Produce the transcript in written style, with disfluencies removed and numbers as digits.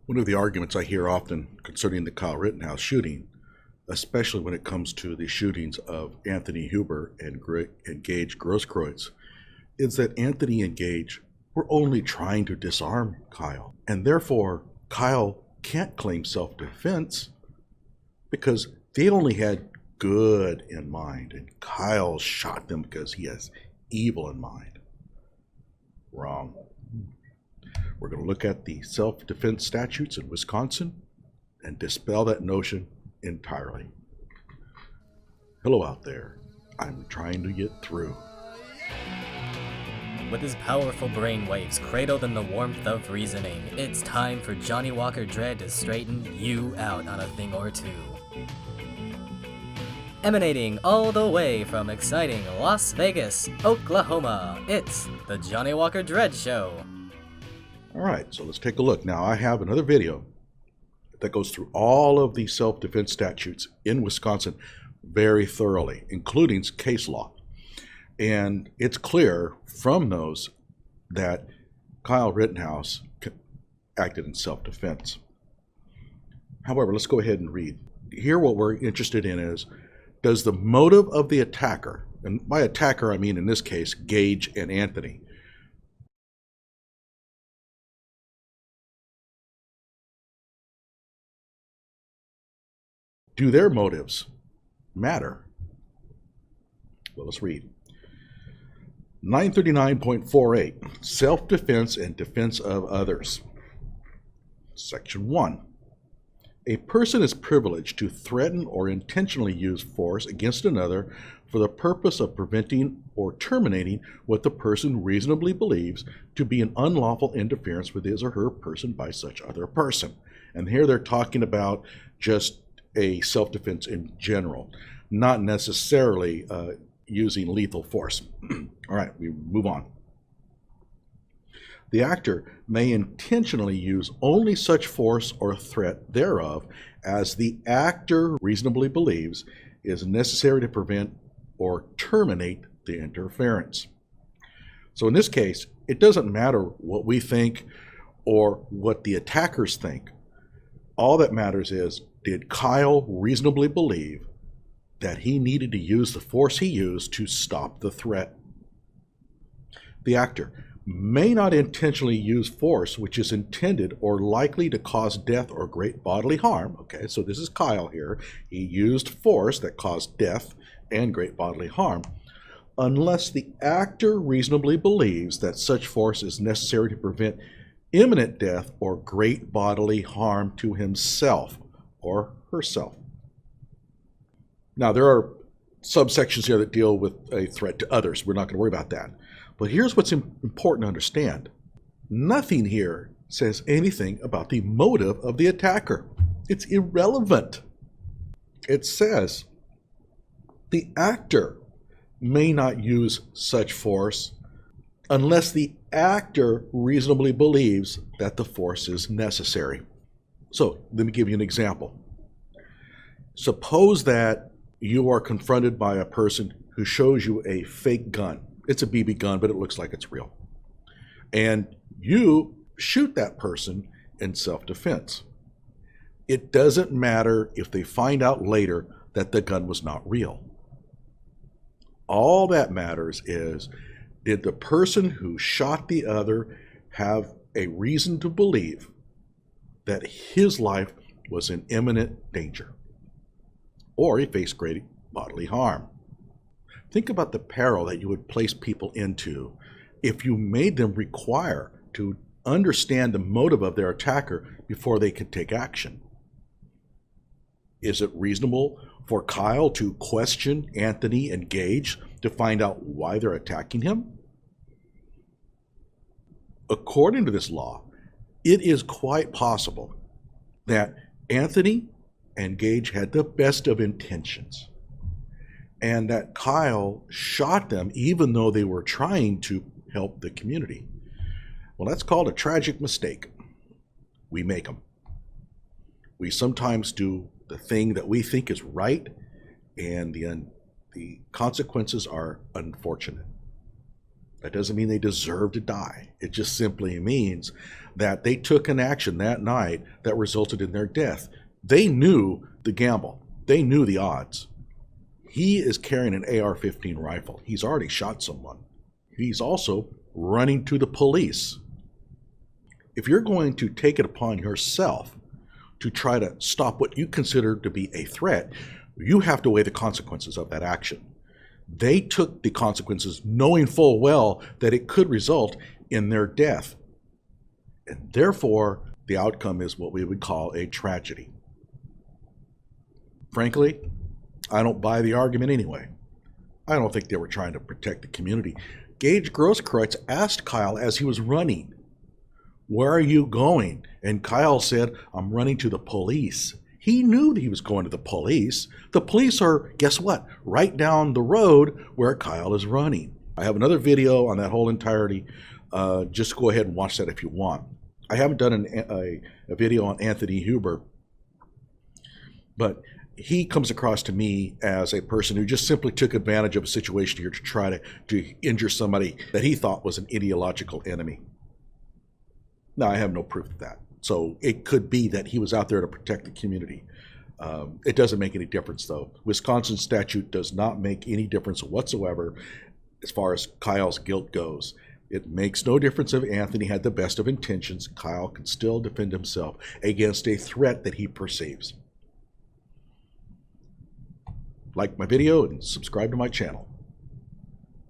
One of the arguments I hear often concerning the Kyle Rittenhouse shooting, especially when it comes to the shootings of Anthony Huber and Gage Grosskreutz, is that Anthony and Gage were only trying to disarm Kyle. And therefore, Kyle can't claim self-defense because they only had good in mind. And Kyle shot them because he has evil in mind. Wrong. We're going to look at the self-defense statutes in Wisconsin and dispel that notion entirely. Hello out there. I'm trying to get through. With his powerful brainwaves cradled in the warmth of reasoning, it's time for Johnnie Walker Dread to straighten you out on a thing or two. Emanating all the way from exciting Las Vegas, Oklahoma, it's the Johnnie Walker Dread Show. All right, so let's take a look. Now, I have another video that goes through all of the self-defense statutes in Wisconsin very thoroughly, including case law. And it's clear from those that Kyle Rittenhouse acted in self-defense. However, let's go ahead and read. Here, what we're interested in is, does the motive of the attacker, and by attacker I mean in this case Gage and Anthony, do their motives matter? Well, let's read. 939.48, self-defense and defense of others. Section 1. A person is privileged to threaten or intentionally use force against another for the purpose of preventing or terminating what the person reasonably believes to be an unlawful interference with his or her person by such other person. And here they're talking about just a self-defense in general, not necessarily using lethal force. All right, we move on. The actor may intentionally use only such force or threat thereof as the actor reasonably believes is necessary to prevent or terminate the interference. So in this case, it doesn't matter what we think or what the attackers think. All that matters is, did Kyle reasonably believe that he needed to use the force he used to stop the threat? The actor may not intentionally use force which is intended or likely to cause death or great bodily harm. Okay, so this is Kyle here. He used force that caused death and great bodily harm, unless the actor reasonably believes that such force is necessary to prevent imminent death or great bodily harm to himself or herself. Now, there are subsections here that deal with a threat to others. We're not going to worry about that. But here's what's important to understand. Nothing here says anything about the motive of the attacker. It's irrelevant. It says the actor may not use such force unless the actor reasonably believes that the force is necessary. So let me give you an example. Suppose that you are confronted by a person who shows you a fake gun. It's a BB gun, but it looks like it's real. And you shoot that person in self-defense. It doesn't matter if they find out later that the gun was not real. All that matters is, did the person who shot the other have a reason to believe that his life was in imminent danger, or he faced great bodily harm? Think about the peril that you would place people into if you made them require to understand the motive of their attacker before they could take action. Is it reasonable for Kyle to question Anthony and Gage to find out why they're attacking him? According to this law, it is quite possible that Anthony and Gage had the best of intentions, and that Kyle shot them even though they were trying to help the community. Well, that's called a tragic mistake. We make them. We sometimes do the thing that we think is right, and the consequences are unfortunate. That doesn't mean they deserve to die. It just simply means that they took an action that night that resulted in their death. They knew the gamble. They knew the odds. He is carrying an AR-15 rifle. He's already shot someone. He's also running to the police. If you're going to take it upon yourself to try to stop what you consider to be a threat, you have to weigh the consequences of that action. They took the consequences knowing full well that it could result in their death. And therefore, the outcome is what we would call a tragedy. Frankly, I don't buy the argument anyway. I don't think they were trying to protect the community. Gage Grosskreutz asked Kyle as he was running, "Where are you going?" And Kyle said, "I'm running to the police." He knew that he was going to the police. The police are, guess what? Right down the road where Kyle is running. I have another video on that whole entirety. Just go ahead and watch that if you want. I haven't done a video on Anthony Huber, but he comes across to me as a person who just simply took advantage of a situation here to try to injure somebody that he thought was an ideological enemy. Now, I have no proof of that. So it could be that he was out there to protect the community. It doesn't make any difference, though. Wisconsin statute does not make any difference whatsoever as far as Kyle's guilt goes. It makes no difference if Anthony had the best of intentions. Kyle can still defend himself against a threat that he perceives. Like my video and subscribe to my channel.